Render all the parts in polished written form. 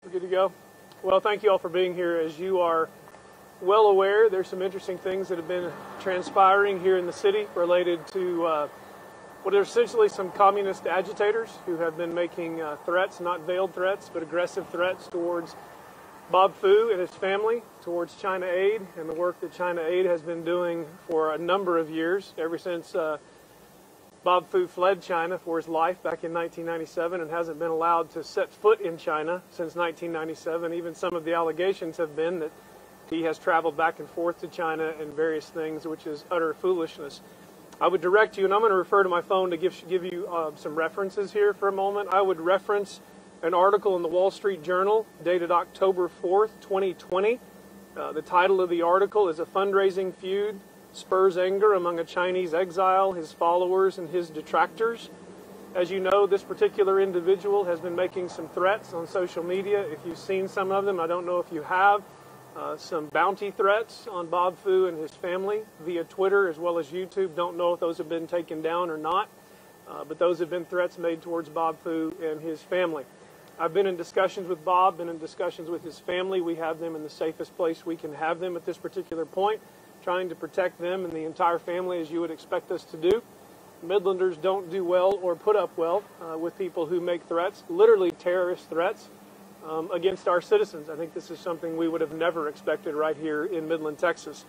We're good to go. Well, thank you all for being here. As you are well aware, there's some interesting things that have been transpiring here in the city related to what are essentially some communist agitators who have been making threats, not veiled threats, but aggressive threats towards Bob Fu and his family, towards China Aid and the work that China Aid has been doing for a number of years, ever since Bob Fu fled China for his life back in 1997 and hasn't been allowed to set foot in China since 1997. Even some of the allegations have been that he has traveled back and forth to China and various things, which is utter foolishness. I would direct you, and I'm going to refer to my phone to give you some references here for a moment. I would reference an article in the Wall Street Journal dated October 4th, 2020. The title of the article is "A Fundraising Feud Spurs Anger Among a Chinese Exile, His Followers, and His Detractors." As you know, this particular individual has been making some threats on social media. If you've seen some of them, I don't know if you have. Some bounty threats on Bob Fu and his family via Twitter as well as YouTube. Don't know if those have been taken down or not, but those have been threats made towards Bob Fu and his family. I've been in discussions with Bob, been in discussions with his family. We have them in the safest place we can have them at this particular point, trying to protect them and the entire family as you would expect us to do. Midlanders don't do well or put up well with people who make threats, literally terrorist threats, against our citizens. I think this is something we would have never expected right here in Midland, Texas.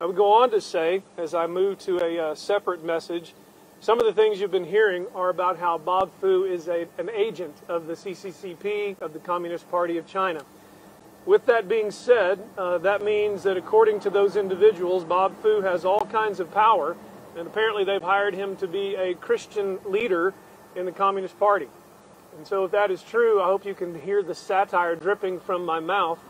I would go on to say, as I move to a separate message, some of the things you've been hearing are about how Bob Fu is an agent of the CCP, of the Communist Party of China. With that being said, that means that according to those individuals, Bob Fu has all kinds of power, and apparently they've hired him to be a Christian leader in the Communist Party. And so if that is true, I hope you can hear the satire dripping from my mouth.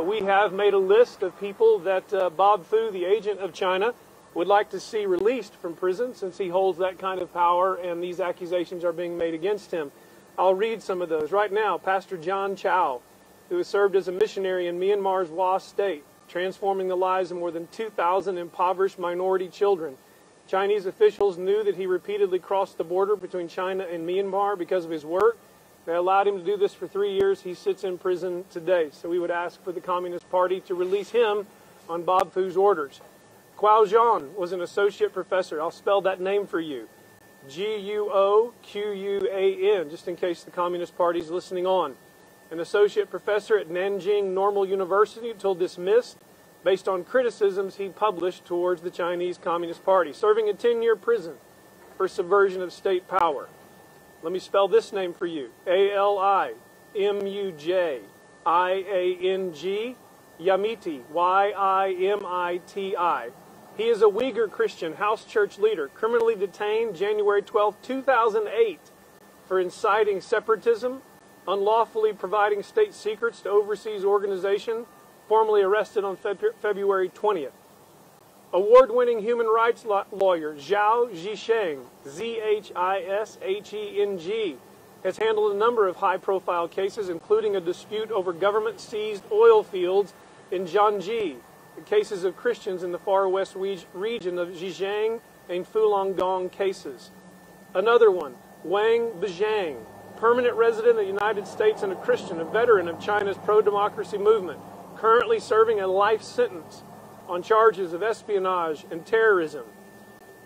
We have made a list of people that Bob Fu, the agent of China, would like to see released from prison since he holds that kind of power and these accusations are being made against him. I'll read some of those. Right now, Pastor John Chow, who has served as a missionary in Myanmar's Wa state, transforming the lives of more than 2,000 impoverished minority children. Chinese officials knew that he repeatedly crossed the border between China and Myanmar because of his work. They allowed him to do this for 3 years. He sits in prison today. So we would ask for the Communist Party to release him on Bob Fu's orders. Guo Zhan was an associate professor. I'll spell that name for you. Guoquan, just in case the Communist Party is listening on. An associate professor at Nanjing Normal University until dismissed based on criticisms he published towards the Chinese Communist Party, serving a 10-year prison for subversion of state power. Let me spell this name for you. Alimujang, Yamiti, Yimiti. He is a Uyghur Christian house church leader, criminally detained January 12, 2008 for inciting separatism, unlawfully providing state secrets to overseas organization, formally arrested on February 20th. Award-winning human rights lawyer Zhao Zhisheng, Zhisheng, has handled a number of high-profile cases, including a dispute over government-seized oil fields in Jiangxi, the cases of Christians in the far west region of Zhejiang and Falun cases. Another one, Wang Bijang, permanent resident of the United States and a Christian, a veteran of China's pro-democracy movement, currently serving a life sentence on charges of espionage and terrorism.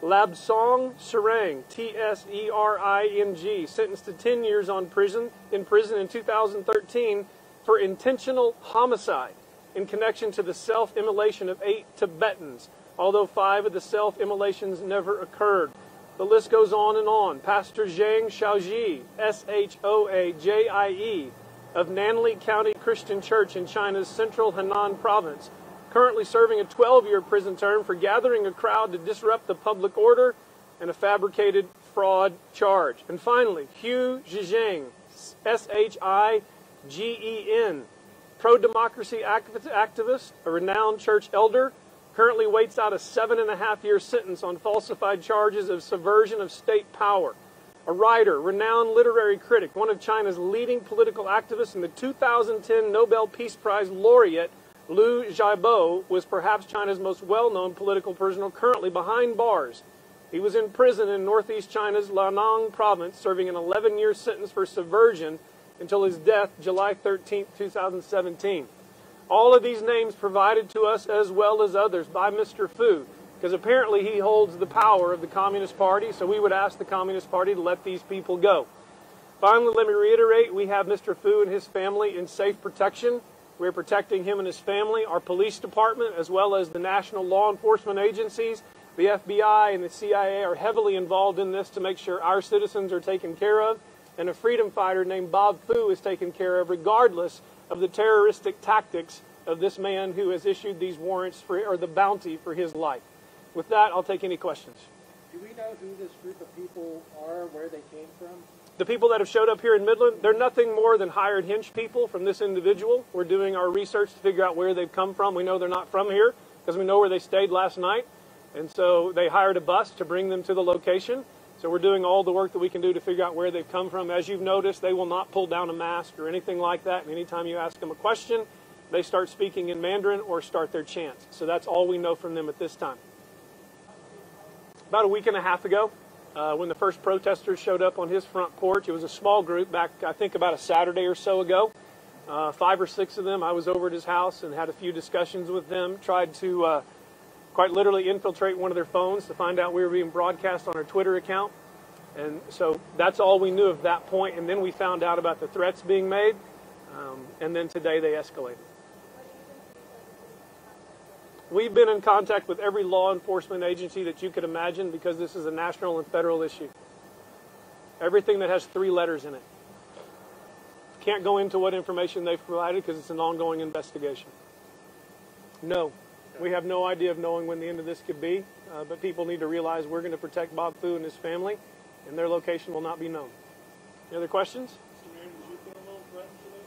Labsong Serang, Tsering, sentenced to 10 years in prison in 2013 for intentional homicide in connection to the self-immolation of 8 Tibetans, although 5 of the self-immolations never occurred. The list goes on and on. Pastor Zhang Shaoji, Shoajie, of Nanli County Christian Church in China's central Henan province, currently serving a 12-year prison term for gathering a crowd to disrupt the public order and a fabricated fraud charge. And finally, Hu Zhizheng, Shigen, pro-democracy activist, a renowned church elder, currently waits out a 7.5-year sentence on falsified charges of subversion of state power. A writer, renowned literary critic, one of China's leading political activists, and the 2010 Nobel Peace Prize laureate, Liu Xiaobo, was perhaps China's most well-known political prisoner, currently behind bars. He was in prison in northeast China's Liaoning province, serving an 11-year sentence for subversion until his death, July 13, 2017. All of these names provided to us, as well as others, by Mr. Fu, because apparently he holds the power of the Communist Party, so we would ask the Communist Party to let these people go. Finally, let me reiterate, we have Mr. Fu and his family in safe protection. We're protecting him and his family. Our police department, as well as the national law enforcement agencies, the FBI and the CIA are heavily involved in this to make sure our citizens are taken care of, and a freedom fighter named Bob Fu is taken care of regardless of the terroristic tactics of this man who has issued these warrants for, or the bounty for his life. With that, I'll take any questions. Do we know who this group of people are, where they came from? The people that have showed up here in Midland, they're nothing more than hired hinge people from this individual. We're doing our research to figure out where they've come from. We know they're not from here because we know where they stayed last night. And so they hired a bus to bring them to the location. So we're doing all the work that we can do to figure out where they've come from. As you've noticed, they will not pull down a mask or anything like that. And anytime you ask them a question, they start speaking in Mandarin or start their chants. So that's all we know from them at this time. About a week and a half ago, when the first protesters showed up on his front porch, it was a small group back, I think, about a Saturday or so ago. 5 or 6 of them. I was over at his house and had a few discussions with them, tried to quite literally infiltrate one of their phones to find out we were being broadcast on our Twitter account. And so that's all we knew at that point. And then we found out about the threats being made. And then today they escalated. We've been in contact with every law enforcement agency that you could imagine because this is a national and federal issue. Everything that has 3 letters in it. Can't go into what information they've provided because it's an ongoing investigation. No. We have no idea of knowing when the end of this could be, but people need to realize we're going to protect Bob Fu and his family, and their location will not be known. Any other questions? Did you feel a little threatened today?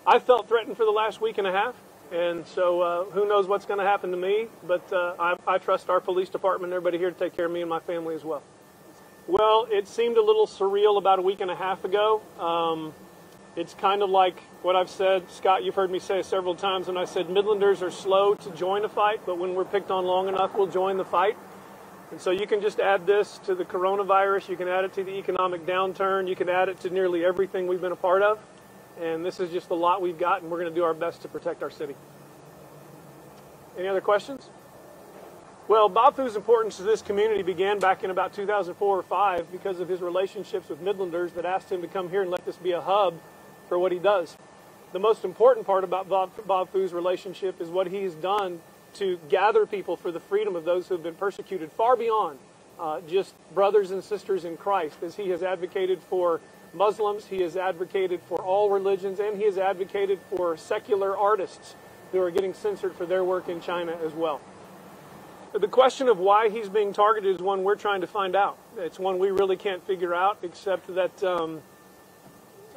I felt threatened for the last week and a half, and so who knows what's going to happen to me, but I trust our police department and everybody here to take care of me and my family as well. Well, it seemed a little surreal about a week and a half ago. It's kind of like what I've said, Scott, you've heard me say several times, and I said Midlanders are slow to join a fight, but when we're picked on long enough, we'll join the fight. And so you can just add this to the coronavirus, you can add it to the economic downturn, you can add it to nearly everything we've been a part of, and this is just the lot we've got, and we're going to do our best to protect our city. Any other questions? Well, Bob Fu's importance to this community began back in about 2004 or 5 because of his relationships with Midlanders that asked him to come here and let this be a hub for what he does. The most important part about Bob Fu's relationship is what he's done to gather people for the freedom of those who have been persecuted far beyond just brothers and sisters in Christ, as he has advocated for Muslims, he has advocated for all religions, and he has advocated for secular artists who are getting censored for their work in China as well. The question of why he's being targeted is one we're trying to find out. It's one we really can't figure out, except that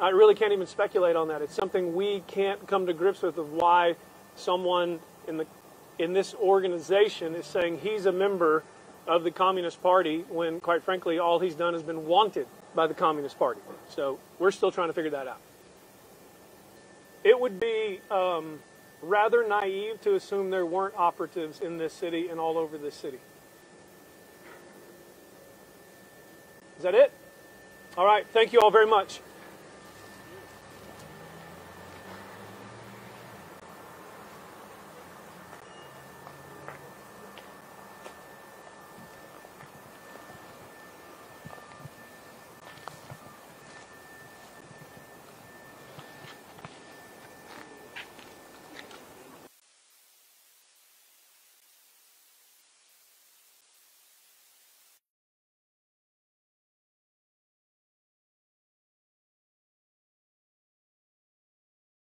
I really can't even speculate on that. It's something we can't come to grips with of why someone in this organization is saying he's a member of the Communist Party when, quite frankly, all he's done has been wanted by the Communist Party. So we're still trying to figure that out. It would be rather naive to assume there weren't operatives in this city and all over this city. Is that it? All right. Thank you all very much.